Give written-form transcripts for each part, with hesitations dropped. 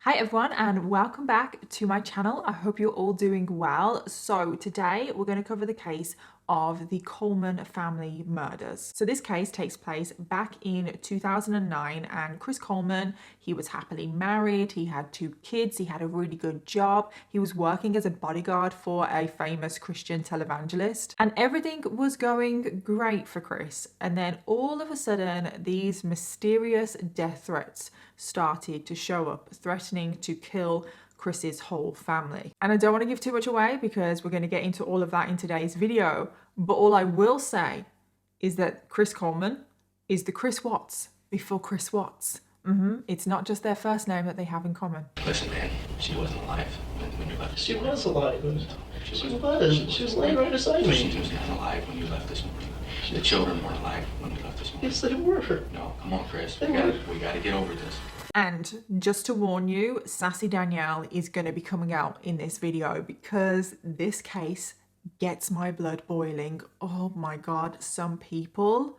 Hi everyone and welcome back to my channel. I hope you're all doing well. So today we're going to cover the case of the Coleman family murders. So this case takes place back in 2009 and Chris Coleman, he was happily married, he had 2 kids, he had a really good job, he was working as a bodyguard for a famous Christian televangelist and everything was going great for Chris. And then all of a sudden these mysterious death threats started to show up, threatening to kill Chris's whole family. And I don't want to give too much away because we're going to get into all of that in today's video, but all I will say is that Chris Coleman is the Chris Wattẓ before Chris Wattẓ. It's not just their first name that they have in common. Listen, man, she wasn't alive when you left. She was alive. She was laying right beside me. She was not alive when you left this morning. The children weren't alive when you left this morning. Yes, they were. No, come on, Chris. We gotta get over this. And just to warn you, sassy Danielle is going to be coming out in this video because this case gets my blood boiling. Oh my God, some people...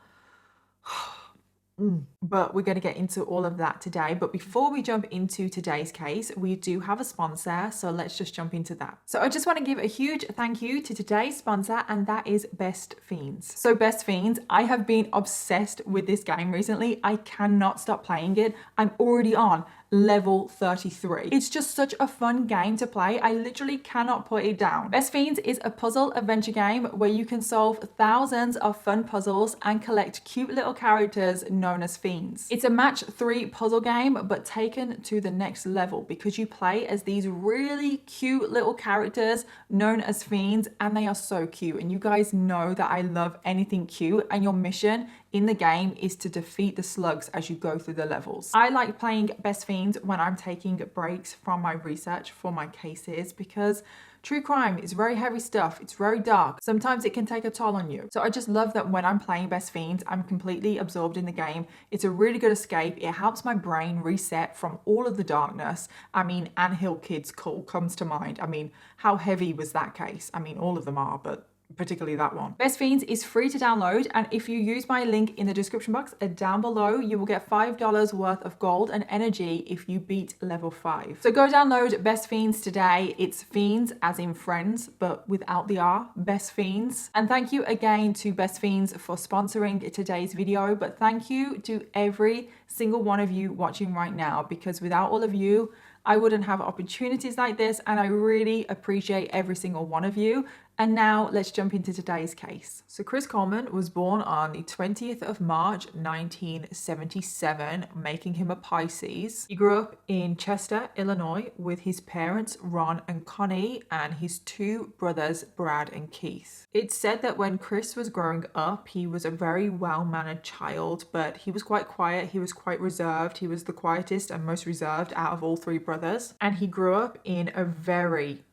But we're going to get into all of that today. But before we jump into today's case, we do have a sponsor. So let's just jump into that. So I just want to give a huge thank you to today's sponsor, and that is Best Fiends. So Best Fiends, I have been obsessed with this game recently. I cannot stop playing it. I'm already on level 33. It's just such a fun game to play. I literally cannot put it down. Best Fiends is a puzzle adventure game where you can solve thousands of fun puzzles and collect cute little characters known as fiends. It's a match 3 puzzle game, but taken to the next level because you play as these really cute little characters known as fiends, and they are so cute. And you guys know that I love anything cute, and your mission in the game is to defeat the slugs as you go through the levels. I like playing Best Fiends when I'm taking breaks from my research for my cases because true crime is very heavy stuff. It's very dark. Sometimes it can take a toll on you. So I just love that when I'm playing Best Fiends, I'm completely absorbed in the game. It's a really good escape. It helps my brain reset from all of the darkness. I mean, Ann Hill Kids Call comes to mind. I mean, how heavy was that case? I mean, all of them are, but particularly that one. Best Fiends is free to download, and if you use my link in the description box down below, you will get $5 worth of gold and energy if you beat level 5. So go download Best Fiends today. It's Fiends as in friends, but without the R, Best Fiends. And thank you again to Best Fiends for sponsoring today's video, but thank you to every single one of you watching right now, because without all of you, I wouldn't have opportunities like this, and I really appreciate every single one of you. And now let's jump into today's case. So Chris Coleman was born on the 20th of March, 1977, making him a Pisces. He grew up in Chester, Illinois, with his parents, Ron and Connie, and his 2 brothers, Brad and Keith. It's said that when Chris was growing up, he was a very well-mannered child, but he was quite quiet. He was quite reserved. He was the quietest and most reserved out of all 3 brothers. And he grew up in a very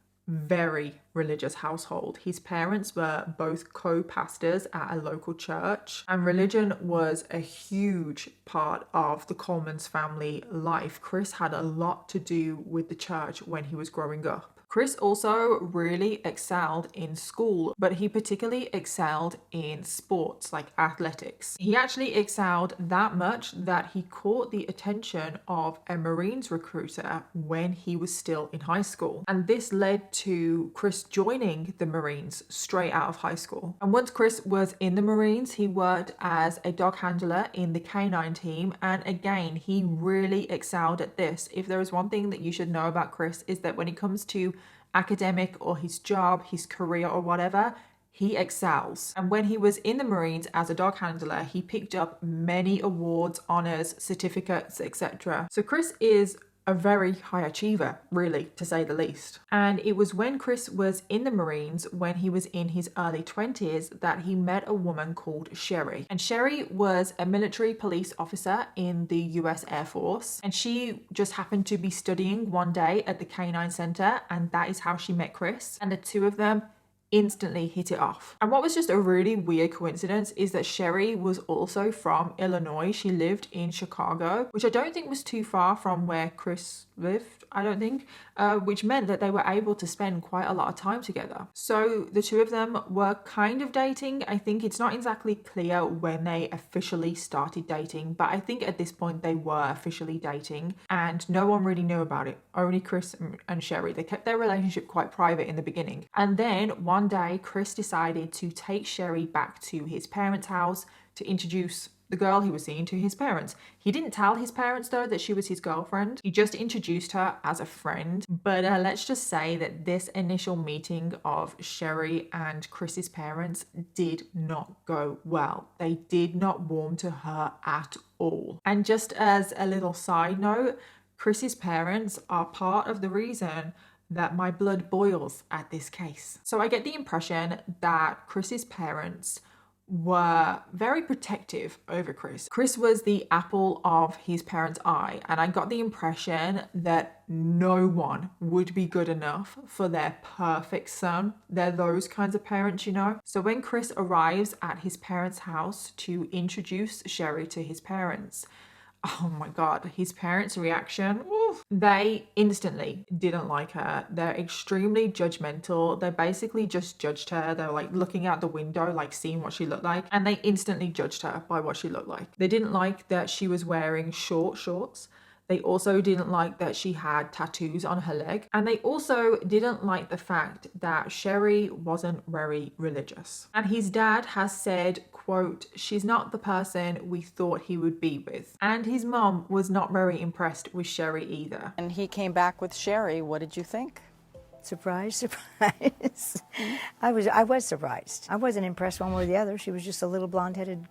religious household. His parents were both co-pastors at a local church, and religion was a huge part of the Coleman's family life. Chris had a lot to do with the church when he was growing up. Chris also really excelled in school, but he particularly excelled in sports like athletics. He actually excelled that much that he caught the attention of a Marines recruiter when he was still in high school. And this led to Chris joining the Marines straight out of high school. And once Chris was in the Marines, he worked as a dog handler in the K9 team. And again, he really excelled at this. If there is one thing that you should know about Chris, is that when it comes to academic or his job, his career or whatever, he excels. And when he was in the Marines as a dog handler, he picked up many awards, honors, certificates, etc. So Chris is a very high achiever, really, to say the least. And it was when Chris was in the Marines, when he was in his early 20s, that he met a woman called Sherry. And Sherry was a military police officer in the US Air Force. And she just happened to be studying one day at the K9 Center, and that is how she met Chris. And the 2 of them instantly hit it off. And what was just a really weird coincidence is that Sherry was also from Illinois. She lived in Chicago, which I don't think was too far from where Chris lived, I don't think, which meant that they were able to spend quite a lot of time together. So the two of them were kind of dating. I think it's not exactly clear when they officially started dating, but I think at this point they were officially dating and no one really knew about it. Only Chris and Sherry. They kept their relationship quite private in the beginning. And then one day Chris decided to take Sherry back to his parents' house to introduce the girl he was seeing to his parents. He didn't tell his parents though that she was his girlfriend. He just introduced her as a friend. But let's just say that this initial meeting of Sherry and Chris's parents did not go well. They did not warm to her at all. And just as a little side note, Chris's parents are part of the reason that my blood boils at this case. So I get the impression that Chris's parents were very protective over Chris. Chris was the apple of his parents' eye, and I got the impression that no one would be good enough for their perfect son. They're those kinds of parents, you know? So when Chris arrives at his parents' house to introduce Sherry to his parents, oh my God, his parents' reaction, oof, they instantly didn't like her. They're extremely judgmental. They basically just judged her. They were like looking out the window, like seeing what she looked like, and they instantly judged her by what she looked like. They didn't like that she was wearing short shorts. They also didn't like that she had tattoos on her leg. And they also didn't like the fact that Sherry wasn't very religious. And his dad has said, quote, "She's not the person we thought he would be with." And his mom was not very impressed with Sherry either. And he came back with Sherry. What did you think? Surprise, surprise. I was surprised. I wasn't impressed one way or the other. She was just a little blonde-headed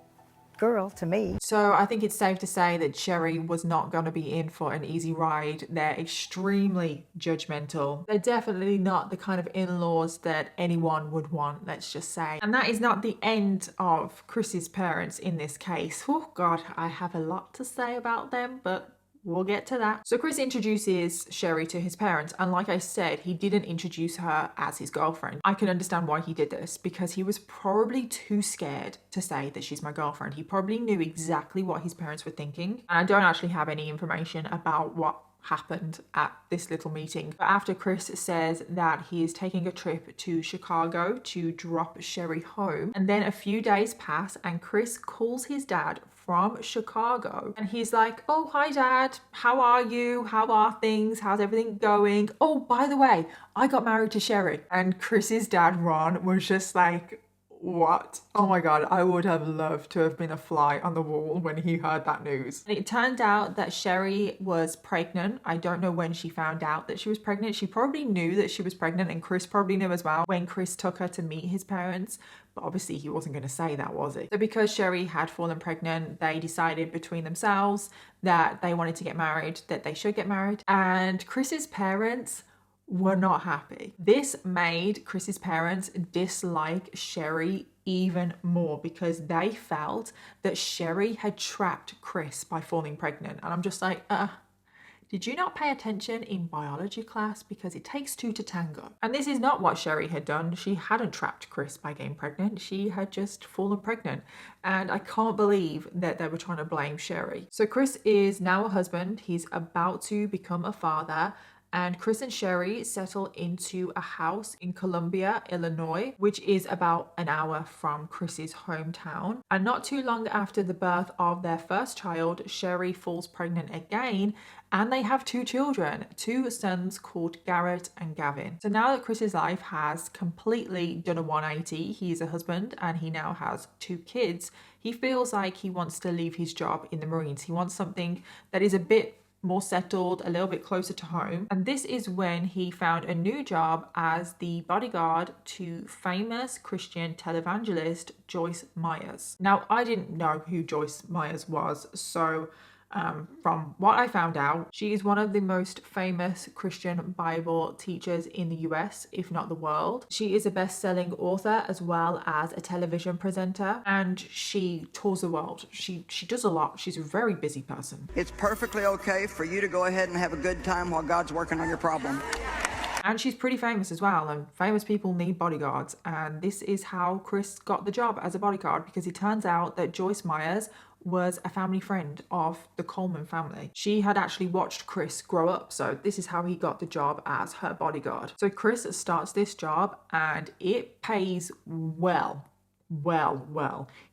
girl to me. So I think it's safe to say that Sherry was not going to be in for an easy ride. They're extremely judgmental. They're definitely not the kind of in-laws that anyone would want, let's just say. And that is not the end of Chris's parents in this case. Oh God, I have a lot to say about them, but we'll get to that. So Chris introduces Sherry to his parents, and like I said, he didn't introduce her as his girlfriend. I can understand why he did this, because he was probably too scared to say that she's my girlfriend. He probably knew exactly what his parents were thinking. And I don't actually have any information about what happened at this little meeting. But after Chris says that he is taking a trip to Chicago to drop Sherry home, and then a few days pass and Chris calls his dad from Chicago and he's like, "Oh, hi Dad, how are you? How are things? How's everything going? Oh, by the way, I got married to Sherry." And Chris's dad, Ron, was just like, what? Oh my God, I would have loved to have been a fly on the wall when he heard that news. And it turned out that Sherry was pregnant. I don't know when she found out that she was pregnant. She probably knew that she was pregnant, and Chris probably knew as well when Chris took her to meet his parents. But obviously he wasn't going to say that, was he? So because Sherry had fallen pregnant, they decided between themselves that they wanted to get married, that they should get married. And Chris's parents were not happy. This made Chris's parents dislike Sherry even more because they felt that Sherry had trapped Chris by falling pregnant. And I'm just like, did you not pay attention in biology class? Because it takes two to tango. And this is not what Sherry had done. She hadn't trapped Chris by getting pregnant. She had just fallen pregnant. And I can't believe that they were trying to blame Sherry. So Chris is now a husband. He's about to become a father. And Chris and Sherry settle into a house in Columbia, Illinois, which is about an hour from Chris's hometown. And not too long after the birth of their first child, Sherry falls pregnant again, and they have two children, two sons called Garrett and Gavin. So now that Chris's life has completely done a 180, he's a husband and he now has two kids, he feels like he wants to leave his job in the Marines. He wants something that is a bit more settled, a little bit closer to home. And this is when he found a new job as the bodyguard to famous Christian televangelist Joyce Myers. Now, I didn't know who Joyce Myers was, so from what I found out, she is one of the most famous Christian Bible teachers in the US, if not the world. She is a best-selling author as well as a television presenter, and she tours the world. She does a lot. She's a very busy person. It's perfectly okay for you to go ahead and have a good time while God's working on your problem. And she's pretty famous as well, and famous people need bodyguards. And this is how Chris got the job as a bodyguard, because it turns out that Joyce Myers was a family friend of the Coleman family. She had actually watched Chris grow up, so this is how he got the job as her bodyguard. So Chris starts this job and it pays well.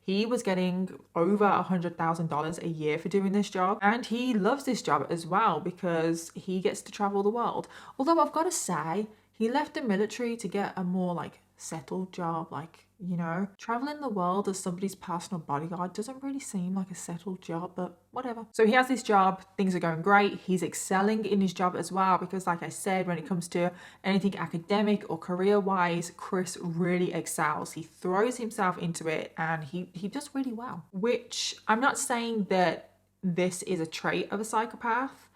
He was getting over $100,000 a year for doing this job, and he loves this job as well because he gets to travel the world. Although I've got to say, he left the military to get a more like settled job, like, you know, traveling the world as somebody's personal bodyguard doesn't really seem like a settled job, but whatever. So he has this job, things are going great, he's excelling in his job as well, because like I said, when it comes to anything academic or career-wise, Chris really excels. He throws himself into it and he does really well. Which, I'm not saying that this is a trait of a psychopath,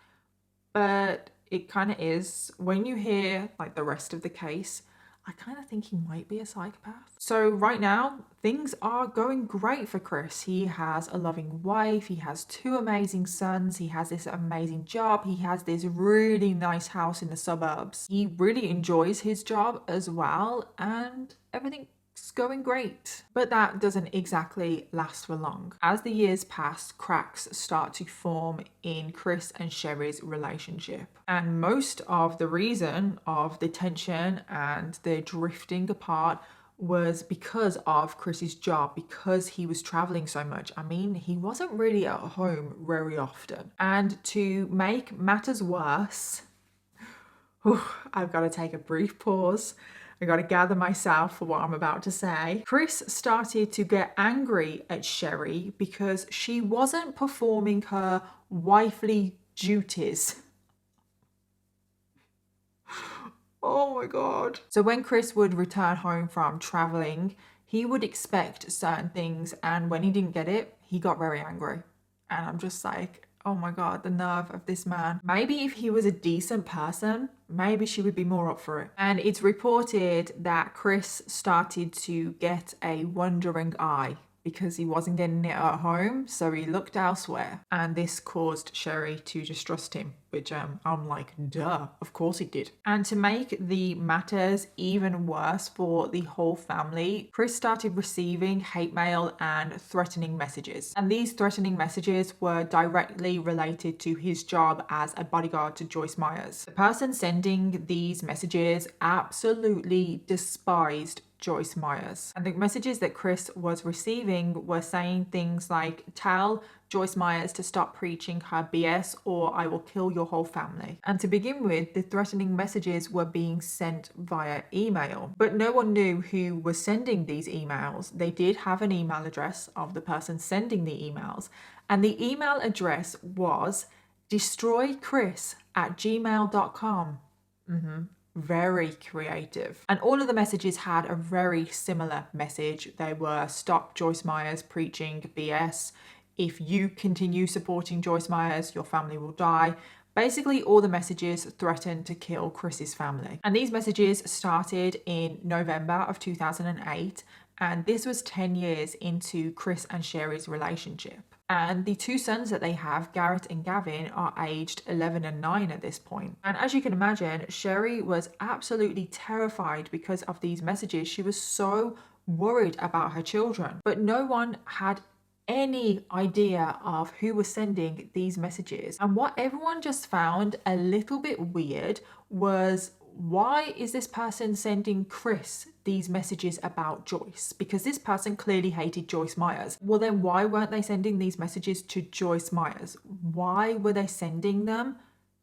but it kind of is. When you hear like the rest of the case, I kind of think he might be a psychopath. So right now, things are going great for Chris. He has a loving wife, he has 2 amazing sons, he has this amazing job, he has this really nice house in the suburbs. He really enjoys his job as well, and everything's going great. But that doesn't exactly last for long. As the years pass, cracks start to form in Chris and Sherry's relationship. And most of the reason of the tension and the drifting apart was because of Chris's job, because he was traveling so much. I mean, he wasn't really at home very often. And to make matters worse, I've got to take a brief pause. I got to gather myself for what I'm about to say. Chris started to get angry at Sherry because she wasn't performing her wifely duties. Oh my God. So when Chris would return home from traveling, he would expect certain things, and when he didn't get it, he got very angry. And I'm just like, oh my God, the nerve of this man. Maybe if he was a decent person, maybe she would be more up for it. And it's reported that Chris started to get a wandering eye because he wasn't getting it at home, so he looked elsewhere. And this caused Sherry to distrust him, which I'm like, duh, of course it did. And to make the matters even worse for the whole family, Chris started receiving hate mail and threatening messages. And these threatening messages were directly related to his job as a bodyguard to Joyce Myers. The person sending these messages absolutely despised Joyce Myers. And the messages that Chris was receiving were saying things like, tell Joyce Myers to stop preaching her BS or I will kill your whole family. And to begin with, the threatening messages were being sent via email, but no one knew who was sending these emails. They did have an email address of the person sending the emails, and the email address was destroychris@gmail.com. Very creative. And all of the messages had a very similar message. They were, stop Joyce Myers preaching BS. If you continue supporting Joyce Myers, your family will die. Basically, all the messages threatened to kill Chris's family. And these messages started in November of 2008. And this was 10 years into Chris and Sherry's relationship. And the 2 sons that they have, Garrett and Gavin, are aged 11 and 9 at this point. And as you can imagine, Sherry was absolutely terrified because of these messages. She was so worried about her children. But no one had any idea of who was sending these messages. And what everyone just found a little bit weird was, why is this person sending Chris these messages about Joyce? Because this person clearly hated Joyce Myers. Well, then why weren't they sending these messages to Joyce Myers? Why were they sending them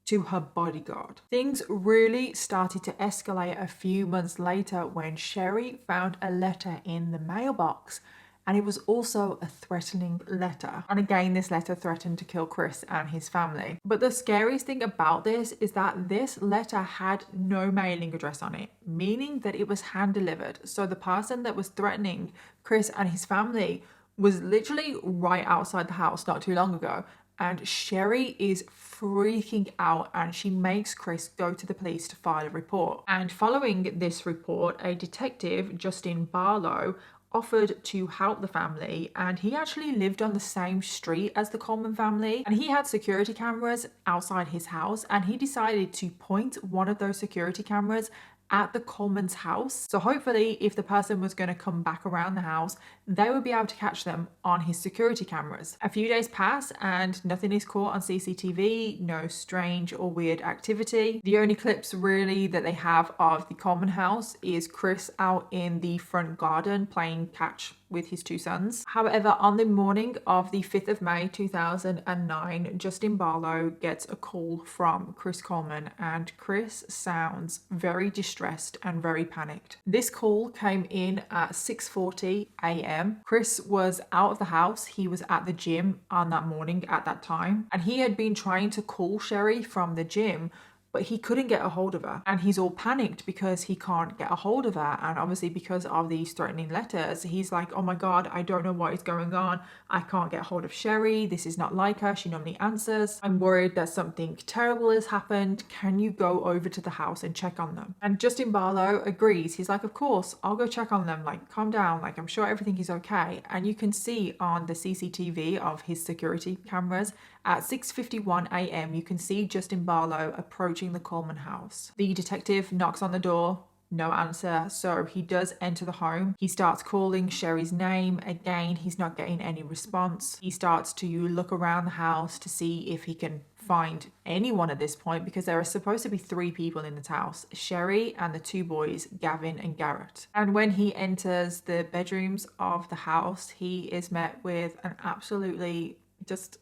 to her bodyguard? Things really started to escalate a few months later when Sherry found a letter in the mailbox. And it was also a threatening letter. And again, this letter threatened to kill Chris and his family. But the scariest thing about this is that this letter had no mailing address on it, meaning that it was hand delivered. So the person that was threatening Chris and his family was literally right outside the house not too long ago. And Sherry is freaking out and she makes Chris go to the police to file a report. And following this report, a detective, Justin Barlow, offered to help the family, and he actually lived on the same street as the Coleman family, and he had security cameras outside his house, and he decided to point one of those security cameras at the Coleman's house. So hopefully if the person was going to come back around the house, they would be able to catch them on his security cameras. A few days pass and nothing is caught on CCTV, no strange or weird activity. The only clips really that they have of the Coleman house is Chris out in the front garden playing catch with his two sons. However, on the morning of the 5th of May 2009, Justin Barlow gets a call from Chris Coleman, and Chris sounds very distressed and very panicked. This call came in at 6:40 a.m. Chris was out of the house. He was at the gym on that morning at that time, and he had been trying to call Sherry from the gym, but he couldn't get a hold of her, and he's all panicked because he can't get a hold of her. And obviously because of these threatening letters, he's like, oh my god, I don't know what is going on. I can't get a hold of Sherry. This is not like her. She normally answers. I'm worried that something terrible has happened. Can you go over to the house and check on them? And Justin Barlow agrees. He's like, of course, I'll go check on them. Like, calm down. Like, I'm sure everything is okay. And you can see on the CCTV of his security cameras at 6:51 a.m, you can see Justin Barlow approaching the Coleman house. The detective knocks on the door, no answer, so he does enter the home. He starts calling Sherry's name. Again, he's not getting any response. He starts to look around the house to see if he can find anyone at this point, because there are supposed to be 3 people in this house, Sherry and the 2 boys, Gavin and Garrett. And when he enters the bedrooms of the house, he is met with an absolutely just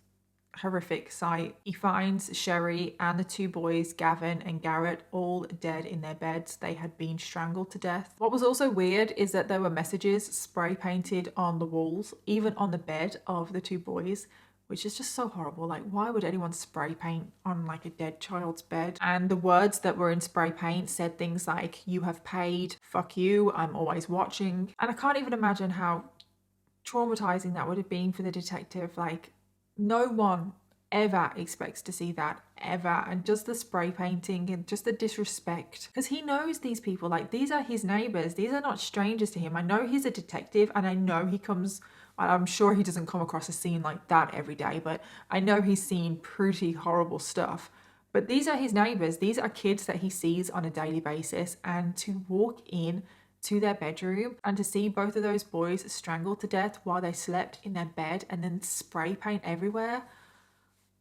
horrific sight. He finds Sherry and the 2 boys, Gavin and Garrett, all dead in their beds. They had been strangled to death. What was also weird is that there were messages spray painted on the walls, even on the bed of the 2 boys, which is just so horrible. Like, why would anyone spray paint on like a dead child's bed? And the words that were in spray paint said things like, you have paid, fuck you, I'm always watching. And I can't even imagine how traumatizing that would have been for the detective. Like, no one ever expects to see that, ever. And just the spray painting and just the disrespect, because he knows these people. Like, these are his neighbors. These are not strangers to him. I know he's a detective, and I know I'm sure he doesn't come across a scene like that every day, but I know he's seen pretty horrible stuff. But these are his neighbors. These are kids that he sees on a daily basis, and to walk in to their bedroom and to see both of those boys strangled to death while they slept in their bed and then spray paint everywhere.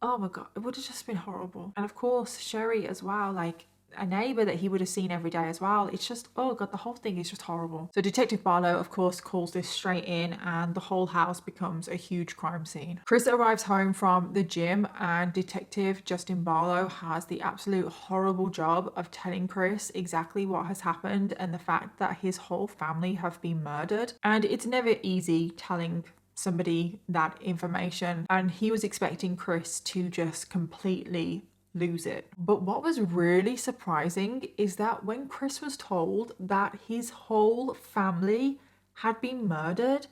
Oh my god, it would have just been horrible. And of course, Sherry as well, like a neighbor that he would have seen every day as well. It's just, oh god, the whole thing is just horrible. So Detective Barlow, of course, calls this straight in, and the whole house becomes a huge crime scene. Chris arrives home from the gym, and Detective Justin Barlow has the absolute horrible job of telling Chris exactly what has happened and the fact that his whole family have been murdered. And it's never easy telling somebody that information, and he was expecting Chris to just completely lose it. But what was really surprising is that when Chris was told that his whole family had been murdered,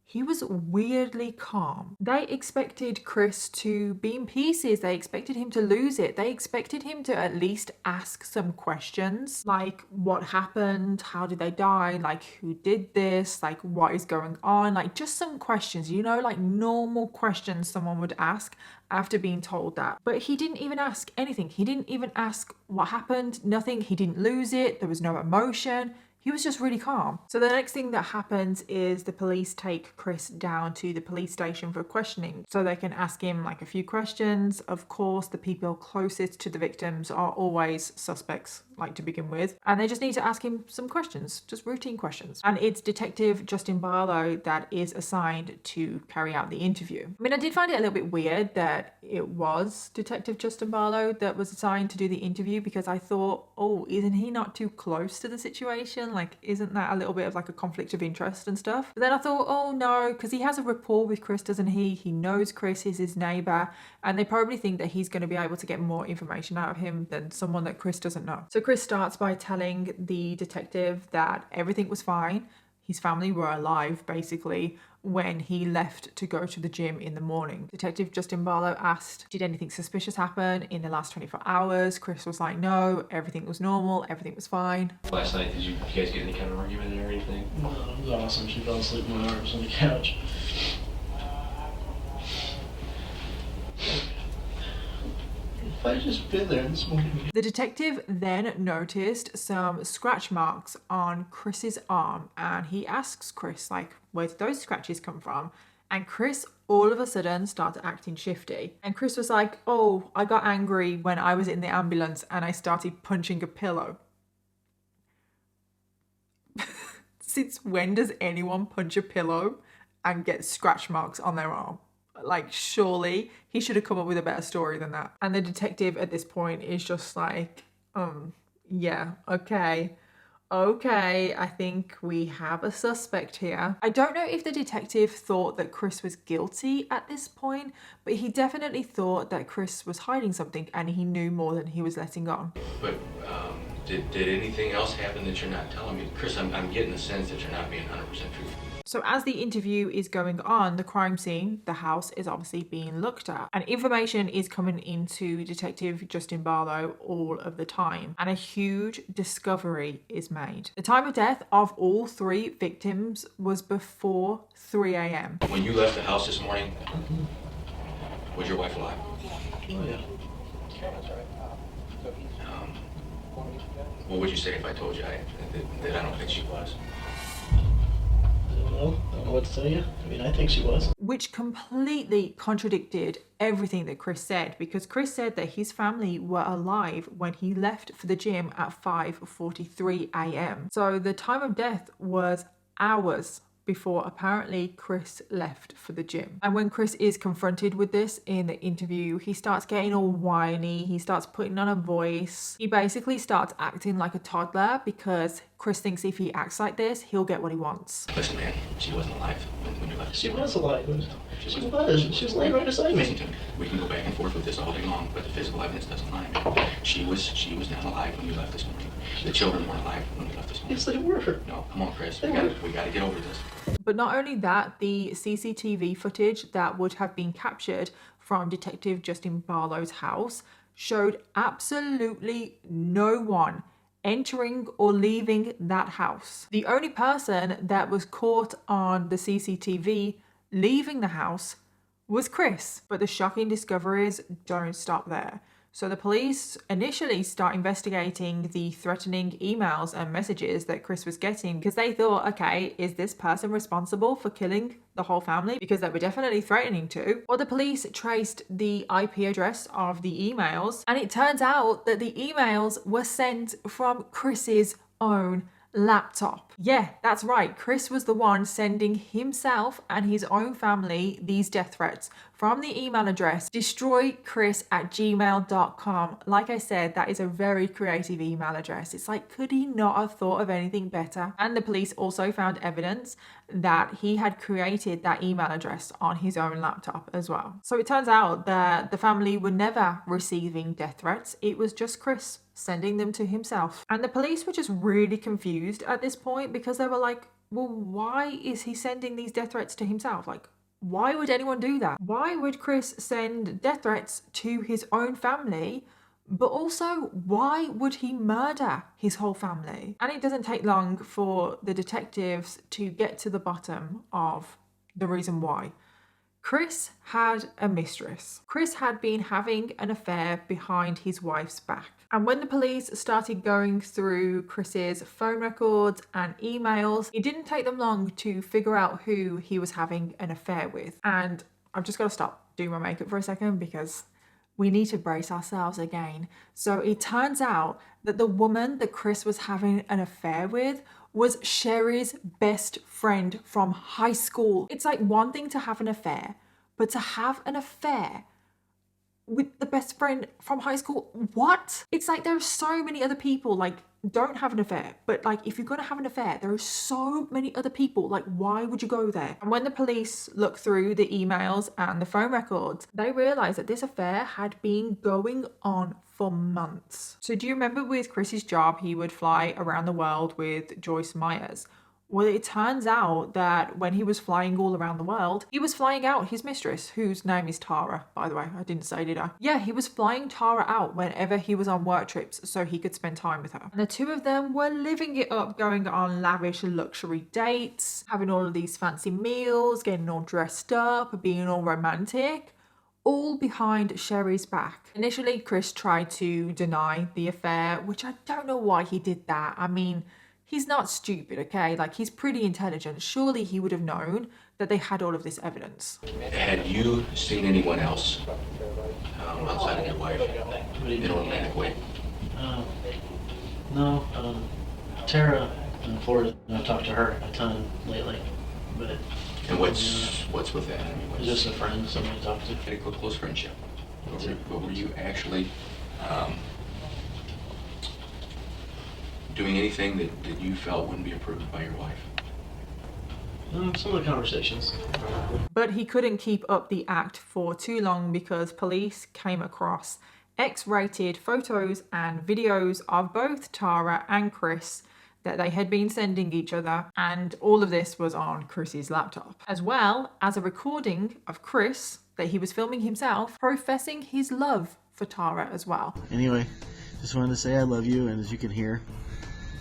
he was weirdly calm. They expected Chris to be in pieces. They expected him to lose it. They expected him to at least ask some questions, like what happened, how did they die, like who did this, like what is going on, like just some questions, you know, like normal questions someone would ask after being told that. But he didn't even ask anything. He didn't even ask what happened, nothing. He didn't lose it. There was no emotion. He was just really calm. So the next thing that happens is the police take Chris down to the police station for questioning, so they can ask him like a few questions. Of course, the people closest to the victims are always suspects, like to begin with, and they just need to ask him some questions, just routine questions. And it's Detective Justin Barlow that is assigned to carry out the interview. I mean, I did find it a little bit weird that it was Detective Justin Barlow that was assigned to do the interview, because I thought, oh, isn't he not too close to the situation? Like, isn't that a little bit of like a conflict of interest and stuff? But then I thought, oh no, because he has a rapport with Chris, doesn't he? He knows Chris, he's his neighbor, and they probably think that he's going to be able to get more information out of him than someone that Chris doesn't know. So Chris starts by telling the detective that everything was fine. His family were alive, basically, when he left to go to the gym in the morning. Detective Justin Barlow asked, did anything suspicious happen in the last 24 hours? Chris was like, no, everything was normal, everything was fine. Last night, did you guys get any kind of argument or anything? No, it was awesome. She fell asleep in my arms on the couch. If I just been there this morning. The detective then noticed some scratch marks on Chris's arm, and he asks Chris, like, where did those scratches come from? And Chris all of a sudden started acting shifty. And Chris was like, oh, I got angry when I was in the ambulance and I started punching a pillow. Since when does anyone punch a pillow and get scratch marks on their arm? Like, surely he should have come up with a better story than that. And the detective at this point is just like, yeah, okay, I think we have a suspect here. I don't know if the detective thought that Chris was guilty at this point, but he definitely thought that Chris was hiding something and he knew more than he was letting on. But did anything else happen that you're not telling me? Chris, I'm getting the sense that you're not being 100% truthful. So as the interview is going on, the crime scene, the house, is obviously being looked at. And information is coming into Detective Justin Barlow all of the time. And a huge discovery is made. The time of death of all 3 victims was before 3 a.m. When you left the house this morning, was your wife alive? Oh, yeah. What would you say if I told you that I don't think she was? I don't know what to tell you. I mean, I think she was. Which completely contradicted everything that Chris said, because Chris said that his family were alive when he left for the gym at 5:43 a.m. So the time of death was hours before apparently Chris left for the gym. And when Chris is confronted with this in the interview, he starts getting all whiny, he starts putting on a voice. He basically starts acting like a toddler because Chris thinks if he acts like this, he'll get what he wants. Listen, man, she wasn't alive when you left. She was alive. She was. She was laying right beside Listen me. to me. We can go back and forth with this all day long, but the physical evidence doesn't lie. She was not alive when you left this morning. The children weren't alive when you left this morning. Yes, they were. No, come on, Chris. They We gotta get over this. But not only that, the CCTV footage that would have been captured from Detective Justin Barlow's house showed absolutely no one entering or leaving that house. The only person that was caught on the CCTV leaving the house was Chris. But the shocking discoveries don't stop there. So the police initially start investigating the threatening emails and messages that Chris was getting because they thought, okay, is this person responsible for killing the whole family? Because they were definitely threatening to. Or the police traced the IP address of the emails, and it turns out that the emails were sent from Chris's own laptop. Yeah, that's right. Chris was the one sending himself and his own family these death threats from the email address destroychris@gmail.com. Like I said, that is a very creative email address. It's like, could he not have thought of anything better? And the police also found evidence that he had created that email address on his own laptop as well. So it turns out that the family were never receiving death threats. It was just Chris sending them to himself. And the police were just really confused at this point because they were like, well, why is he sending these death threats to himself? Like, why would anyone do that? Why would Chris send death threats to his own family? But also, why would he murder his whole family? And it doesn't take long for the detectives to get to the bottom of the reason why. Chris had a mistress. Chris had been having an affair behind his wife's back. And when the police started going through Chris's phone records and emails, it didn't take them long to figure out who he was having an affair with. And I've just got to stop doing my makeup for a second because we need to brace ourselves again. So it turns out that the woman that Chris was having an affair with was Sherry's best friend from high school. It's like one thing to have an affair, but to have an affair with the best friend from high school, what? It's like there are so many other people, like, don't have an affair, but like if you're gonna have an affair, there are so many other people, like why would you go there? And when the police looked through the emails and the phone records, they realized that this affair had been going on for months. So do you remember with Chris's job, he would fly around the world with Joyce Myers? Well, it turns out that when he was flying all around the world, he was flying out his mistress, whose name is Tara, by the way. I didn't say, did I? Yeah, he was flying Tara out whenever he was on work trips so he could spend time with her. And the two of them were living it up, going on lavish luxury dates, having all of these fancy meals, getting all dressed up, being all romantic, all behind Sherry's back. Initially, Chris tried to deny the affair, which I don't know why he did that. I mean, he's not stupid, okay? Like, he's pretty intelligent. Surely he would have known that they had all of this evidence. Had you seen anyone else outside of your wife in a romantic way? No. Tara in Florida, I've talked to her a ton lately, but... And what's with that? I mean, just a friend, somebody to talk to. Had a close friendship. But were you actually doing anything that you felt wouldn't be approved by your wife? Some of the conversations. But he couldn't keep up the act for too long because police came across X-rated photos and videos of both Tara and Chris that they had been sending each other, and all of this was on Chris's laptop, as well as a recording of Chris that he was filming himself professing his love for Tara as well. Anyway, just wanted to say I love you, and as you can hear,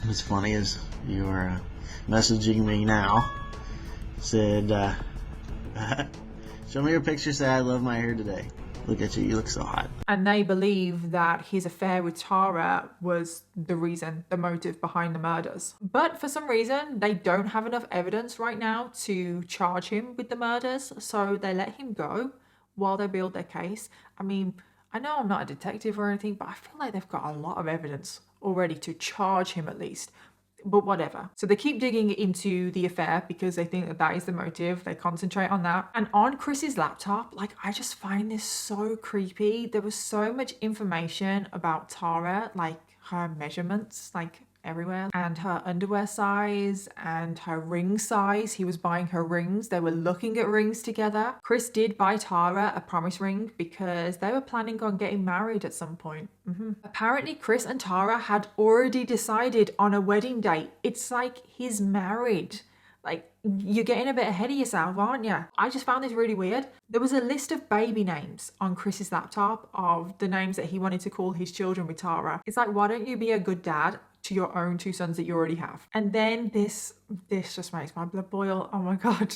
what's funny is you are messaging me now, said, show me your picture, say I love my hair today. Look at you, you look so hot. And they believe that his affair with Tara was the reason, the motive behind the murders. But for some reason, they don't have enough evidence right now to charge him with the murders, so they let him go while they build their case. I mean, I know I'm not a detective or anything, but I feel like they've got a lot of evidence already to charge him at least. But whatever. So they keep digging into the affair because they think that that is the motive. They concentrate on that. And on Chris's laptop, like, I just find this so creepy. There was so much information about Tara, like her measurements, like everywhere, and her underwear size and her ring size. He was buying her rings. They were looking at rings together. Chris did buy Tara a promise ring because they were planning on getting married at some point. Apparently, Chris and Tara had already decided on a wedding date. It's like he's married. Like, you're getting a bit ahead of yourself, aren't you? I just found this really weird. There was a list of baby names on Chris's laptop of the names that he wanted to call his children with Tara. It's like, why don't you be a good dad to your own two sons that you already have? And then this just makes my blood boil. Oh my God.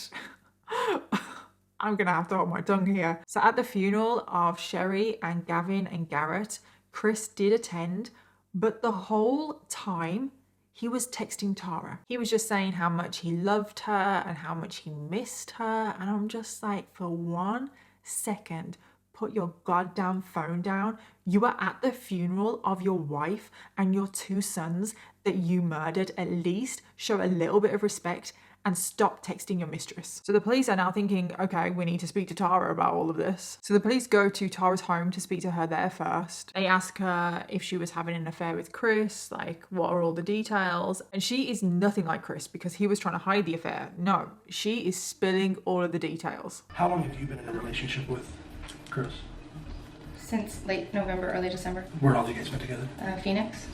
I'm gonna have to hold my tongue here. So at the funeral of Sherry and Gavin and Garrett, Chris did attend, but the whole time he was texting Tara. He was just saying how much he loved her and how much he missed her. And I'm just like, for 1 second, put your goddamn phone down. You are at the funeral of your wife and your 2 sons that you murdered. At least show a little bit of respect and stop texting your mistress. So the police are now thinking, okay, we need to speak to Tara about all of this. So the police go to Tara's home to speak to her there first. They ask her if she was having an affair with Chris, like what are all the details? And she is nothing like Chris because he was trying to hide the affair. No, she is spilling all of the details. How long have you been in a relationship with Chris? Since late November, early December. Where all you guys been together? Phoenix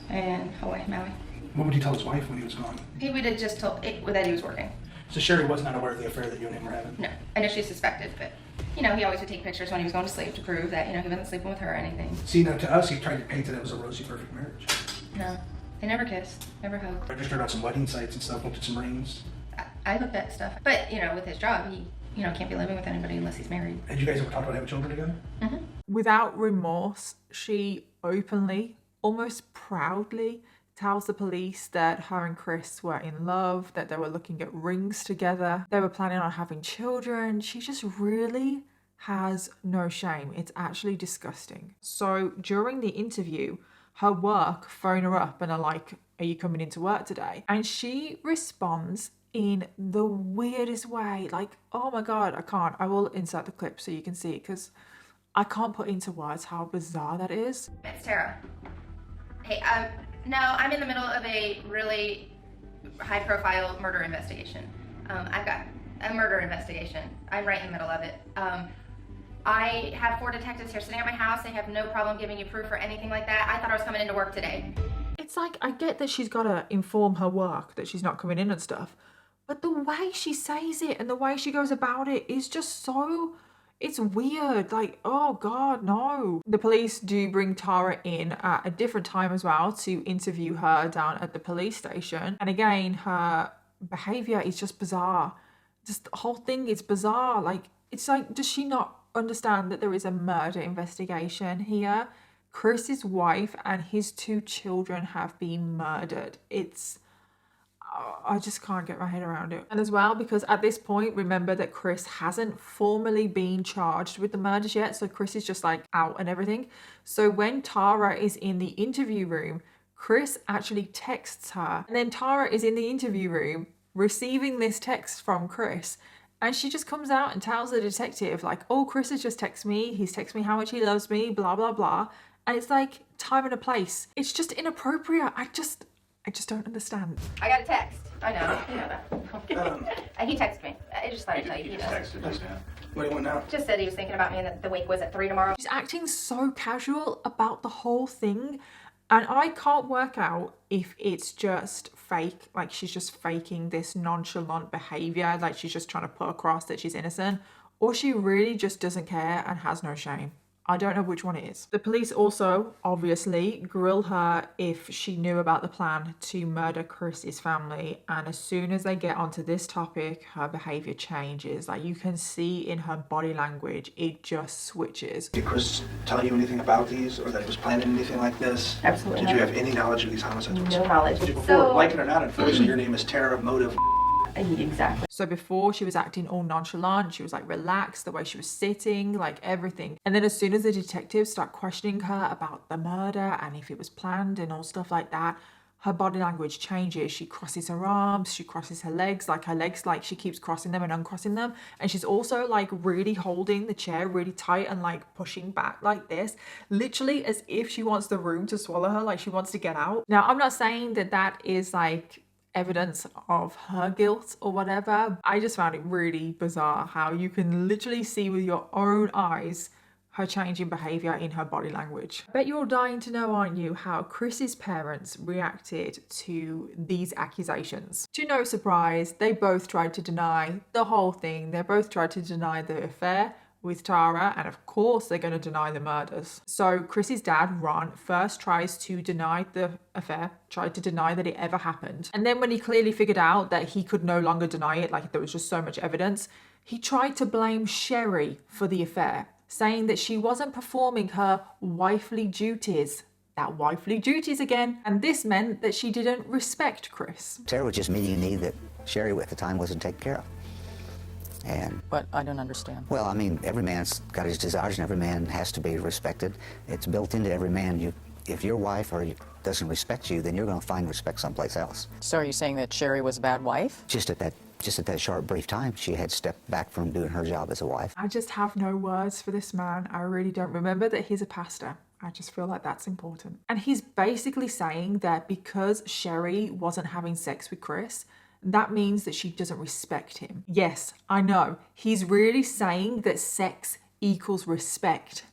and Hawaii, Maui. What would you tell his wife when he was gone? He would have just told it, that he was working. So Sherry was not aware of the affair that you and him were having? No, I know she suspected, but he always would take pictures when he was going to sleep to prove that he wasn't sleeping with her or anything. See, now to us, he tried to paint it as a rosy, perfect marriage. No, they never kissed, never hugged. Registered on some wedding sites and stuff, looked at some rings. I looked at stuff, but with his job, he can't be living with anybody unless he's married. Had you guys ever talked about having children together? Without remorse, she openly, almost proudly, tells the police that her and Chris were in love, that they were looking at rings together, they were planning on having children. She just really has no shame. It's actually disgusting. So during the interview, her work phone her up and are like, are you coming into work today? And she responds in the weirdest way. Like, oh my God, I can't. I will insert the clip so you can see it because I can't put into words how bizarre that is. It's Tara. Hey, no, I'm in the middle of a really high-profile murder investigation. I've got a murder investigation. I'm right in the middle of it. I have 4 detectives here sitting at my house. They have no problem giving you proof or anything like that. I thought I was coming into work today. It's It's like, I get that she's got to inform her work that she's not coming in and stuff, but the way she says it and the way she goes about it is just so, it's weird. Like, oh God, no. The police do bring Tara in at a different time as well to interview her down at the police station. And again, her behavior is just bizarre. Just the whole thing is bizarre. Like, it's like, does she not understand that there is a murder investigation here? Chris's wife and his 2 children have been murdered. I just can't get my head around it. And as well, because at this point, remember that Chris hasn't formally been charged with the murders yet. So Chris is just like out and everything. So when Tara is in the interview room, Chris actually texts her. And then Tara is in the interview room receiving this text from Chris. And she just comes out and tells the detective, like, oh, Chris has just texted me. He's texted me how much he loves me, blah, blah, blah. And it's like time and a place. It's just inappropriate. I just don't understand. I got a text. I know. You know that. He texted me. I just thought I'd tell you. He does. What do you want now? Just said he was thinking about me and that the wake was at 3 tomorrow. She's acting so casual about the whole thing. And I can't work out if it's just fake, like she's just faking this nonchalant behavior, like she's just trying to put across that she's innocent, or she really just doesn't care and has no shame. I don't know which one it is. The police also obviously grill her if she knew about the plan to murder Chris's family, and as soon as they get onto this topic, her behavior changes. Like, you can see in her body language, it just switches. Did Chris tell you anything about these, or that he was planning anything like this? Absolutely Did you not. have any knowledge of these homicides? No knowledge. Before, like it or not, unfortunately, your name is Tara Motive. Exactly. So before, she was acting all nonchalant, she was like relaxed, the way she was sitting, like everything. And then as soon as the detectives start questioning her about the murder and if it was planned and all stuff like that, her body language changes. She crosses her arms, she crosses her legs, like she keeps crossing them and uncrossing them. And she's also like really holding the chair really tight and like pushing back like this, literally as if she wants the room to swallow her, like she wants to get out. Now, I'm not saying that that is like evidence of her guilt or whatever. I just found it really bizarre how you can literally see with your own eyes her change in behaviour in her body language. I bet you're dying to know, aren't you, how Chris's parents reacted to these accusations. To no surprise, they both tried to deny the whole thing. They both tried to deny the affair with Tara, and of course they're going to deny the murders. So Chris's dad, Ron, first tries to deny the affair, tried to deny that it ever happened. And then when he clearly figured out that he could no longer deny it, like there was just so much evidence, he tried to blame Sherry for the affair, saying that she wasn't performing her wifely duties. That wifely duties again. And this meant that she didn't respect Chris. Tara was just meeting a need that Sherry at the time wasn't taken care of. But I don't understand. Well, I mean, every man's got his desires, and every man has to be respected. It's built into every man. If your wife doesn't respect you, then you're going to find respect someplace else. So are you saying that Sherry was a bad wife? Just at that short, brief time, she had stepped back from doing her job as a wife. I just have no words for this man. I really don't. Remember that he's a pastor. I just feel like that's important. And he's basically saying that because Sherry wasn't having sex with Chris, that means that she doesn't respect him. Yes, I know. He's really saying that sex equals respect.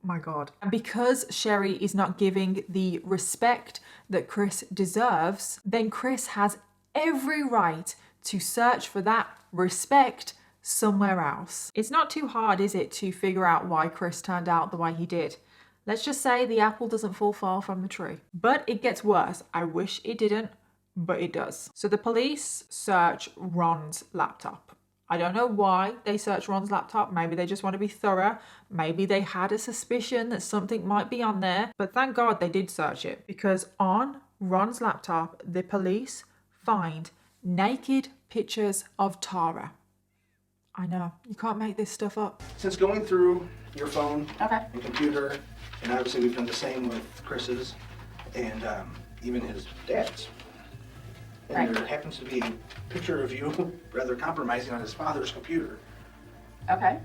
My God. And because Sherry is not giving the respect that Chris deserves, then Chris has every right to search for that respect somewhere else. It's not too hard, is it, to figure out why Chris turned out the way he did. Let's just say the apple doesn't fall far from the tree. But it gets worse. I wish it didn't, but it does. So the police search Ron's laptop. I don't know why they search Ron's laptop. Maybe they just want to be thorough. Maybe they had a suspicion that something might be on there. But thank God they did search it, because on Ron's laptop, the police find naked pictures of Tara. I know, you can't make this stuff up. Since going through your phone Okay. and computer, and obviously we've done the same with Chris's and even his dad's. And Right. there happens to be a picture of you rather compromising on his father's computer. Okay.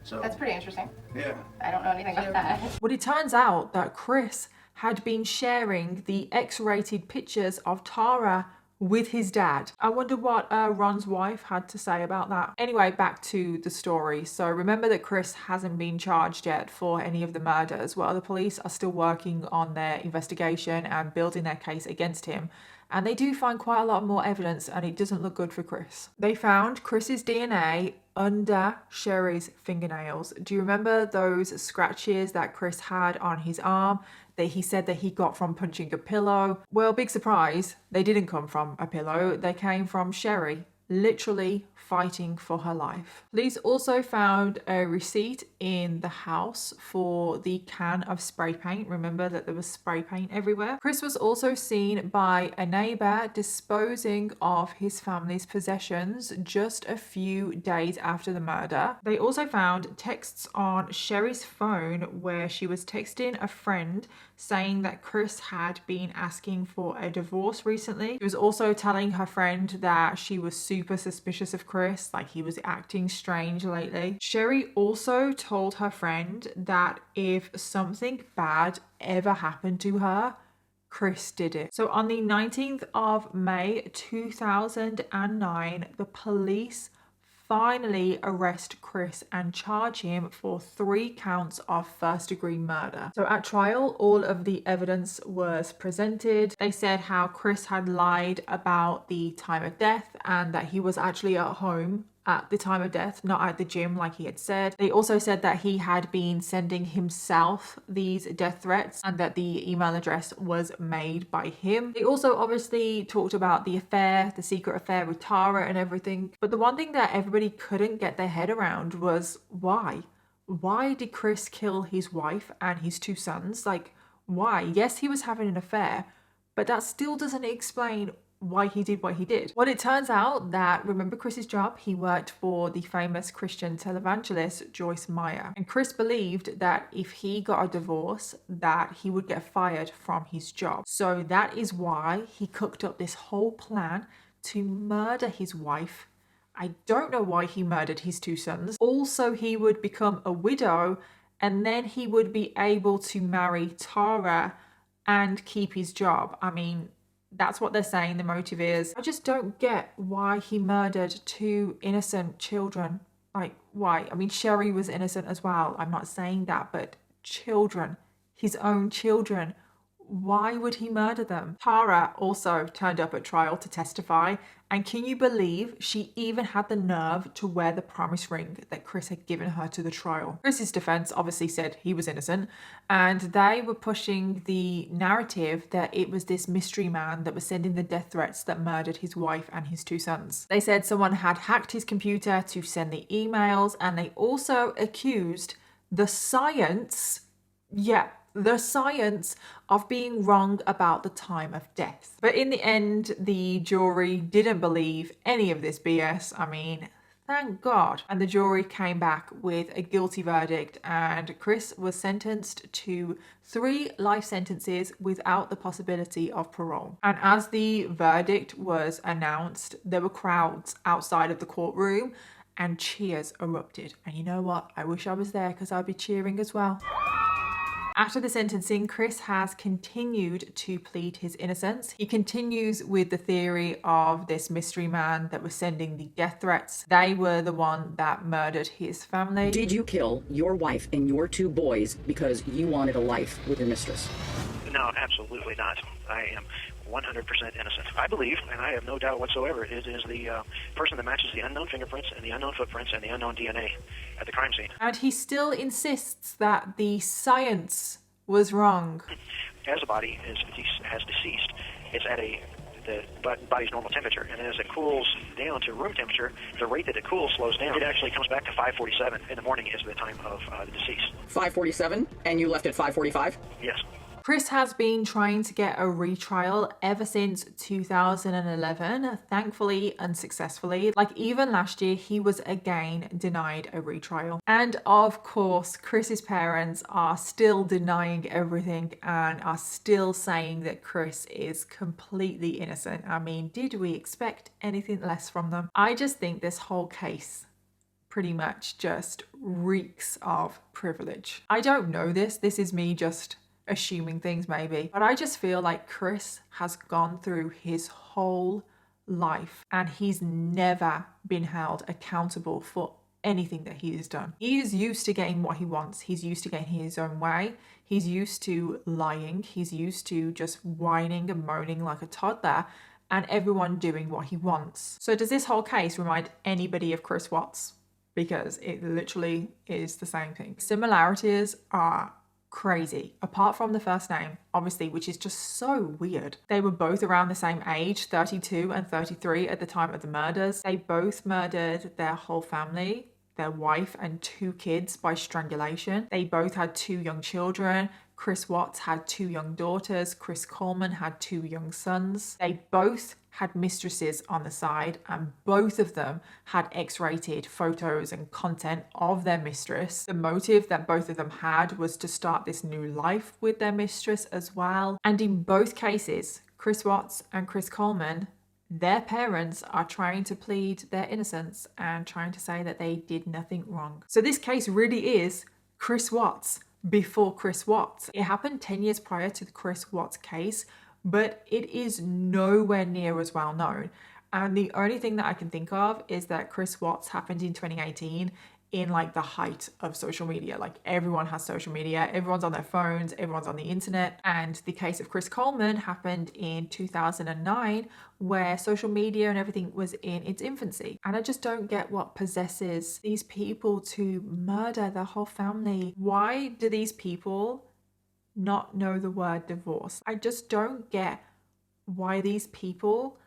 So That's pretty interesting. yeah. I don't know anything about that. Well, it turns out that Chris had been sharing the X-rated pictures of Tara with his dad. I wonder what Ron's wife had to say about that. Anyway, back to the story. So remember that Chris hasn't been charged yet for any of the murders. Well, the police are still working on their investigation and building their case against him. And they do find quite a lot more evidence, and it doesn't look good for Chris. They found Chris's DNA under Sherry's fingernails. Do you remember those scratches that Chris had on his arm that he said that he got from punching a pillow? Well, big surprise, they didn't come from a pillow. They came from Sherry, literally fighting for her life. Police also found a receipt in the house for the can of spray paint. Remember that there was spray paint everywhere. Chris was also seen by a neighbor disposing of his family's possessions just a few days after the murder. They also found texts on Sherry's phone where she was texting a friend saying that Chris had been asking for a divorce recently. She was also telling her friend that she was super suspicious of Chris, like he was acting strange lately. Sherry also told her friend that if something bad ever happened to her, Chris did it. So on the 19th of May 2009, the police finally arrest Chris and charge him for 3 counts of first-degree murder. So at trial, all of the evidence was presented. They said how Chris had lied about the time of death and that he was actually at home at the time of death, not at the gym like he had said. They also said that he had been sending himself these death threats and that the email address was made by him. They also obviously talked about the affair, the secret affair with Tara and everything. But the one thing that everybody couldn't get their head around was why? Why did Chris kill his wife and his 2 sons? Like, why? Yes, he was having an affair, but that still doesn't explain why he did what he did. Well, it turns out that, remember Chris's job? He worked for the famous Christian televangelist Joyce Meyer. And Chris believed that if he got a divorce, that he would get fired from his job. So that is why he cooked up this whole plan to murder his wife. I don't know why he murdered his 2 sons. Also, he would become a widow and then he would be able to marry Tara and keep his job. I mean, that's what they're saying the motive is. I just don't get why he murdered 2 innocent children. Like, why? I mean, Sherry was innocent as well. I'm not saying that, but children, his own children, why would he murder them? Tara also turned up at trial to testify, and can you believe she even had the nerve to wear the promise ring that Chris had given her to the trial? Chris's defense obviously said he was innocent, and they were pushing the narrative that it was this mystery man that was sending the death threats that murdered his wife and his 2 sons. They said someone had hacked his computer to send the emails, and they also accused the science, the science of being wrong about the time of death. But in the end, the jury didn't believe any of this BS. I mean, thank God. And the jury came back with a guilty verdict, and Chris was sentenced to 3 life sentences without the possibility of parole. And as the verdict was announced, there were crowds outside of the courtroom and cheers erupted. And you know what? I wish I was there because I'd be cheering as well. After the sentencing, Chris has continued to plead his innocence. He continues with the theory of this mystery man that was sending the death threats. They were the one that murdered his family. Did you kill your wife and your 2 boys because you wanted a life with your mistress? No, absolutely not. I am 100% innocent. I believe, and I have no doubt whatsoever, it is the person that matches the unknown fingerprints and the unknown footprints and the unknown DNA at the crime scene. And he still insists that the science was wrong. As the body has deceased, it's at the body's normal temperature, and as it cools down to room temperature, the rate that it cools slows down. It actually comes back to 5:47 in the morning is the time of the deceased. 5:47, and you left at 5:45? Yes. Chris has been trying to get a retrial ever since 2011, thankfully unsuccessfully. Like even last year, he was again denied a retrial. And of course, Chris's parents are still denying everything and are still saying that Chris is completely innocent. I mean, did we expect anything less from them? I just think this whole case pretty much just reeks of privilege. I don't know this. This is me just assuming things maybe, but I just feel like Chris has gone through his whole life, and he's never been held accountable for anything that he has done. He is used to getting what he wants. He's used to getting his own way. He's used to lying. He's used to just whining and moaning like a toddler, and everyone doing what he wants. So does this whole case remind anybody of Chris Wattẓ? Because it literally is the same thing. Similarities are crazy, apart from the first name, obviously, which is just so weird. They were both around the same age, 32 and 33 at the time of the murders. They both murdered their whole family, their wife and 2 kids, by strangulation. They both had 2 young children. Chris Wattẓ had 2 young daughters. Chris Coleman had 2 young sons. They both had mistresses on the side, and both of them had X-rated photos and content of their mistress. The motive that both of them had was to start this new life with their mistress as well. And in both cases, Chris Wattẓ and Chris Coleman, their parents are trying to plead their innocence and trying to say that they did nothing wrong. So this case really is Chris Wattẓ before Chris Wattẓ. It happened 10 years prior to the Chris Wattẓ case, but it is nowhere near as well known. And the only thing that I can think of is that Chris Wattẓ happened in 2018 in like the height of social media. Like everyone has social media, everyone's on their phones, everyone's on the internet. And the case of Chris Coleman happened in 2009, where social media and everything was in its infancy. And I just don't get what possesses these people to murder their whole family. Why do these people not know the word divorce? I just don't get why these people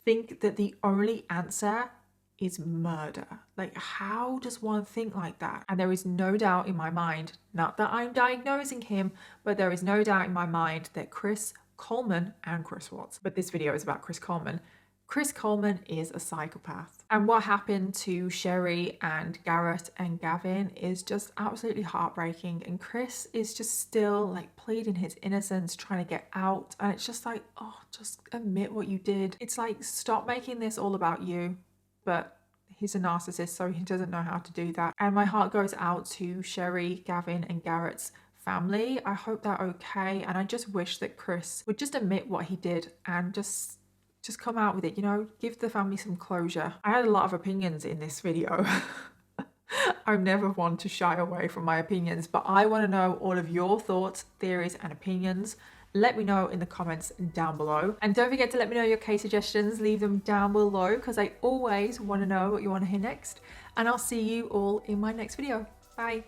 think that the only answer is murder. Like, how does one think like that? And there is no doubt in my mind, not that I'm diagnosing him, but there is no doubt in my mind that Chris Coleman and Chris Wattẓ, but this video is about Chris Coleman. Chris Coleman is a psychopath. And what happened to Sherry and Garrett and Gavin is just absolutely heartbreaking. And Chris is just still like pleading his innocence, trying to get out. And it's just like, oh, just admit what you did. It's like, stop making this all about you. But he's a narcissist, so he doesn't know how to do that. And my heart goes out to Sherry, Gavin and Garrett's family. I hope they're okay. And I just wish that Chris would just admit what he did and just come out with it, you know, give the family some closure. I had a lot of opinions in this video. I'm never one to shy away from my opinions, but I want to know all of your thoughts, theories and opinions. Let me know in the comments down below. And don't forget to let me know your case suggestions. Leave them down below because I always want to know what you want to hear next. And I'll see you all in my next video. Bye.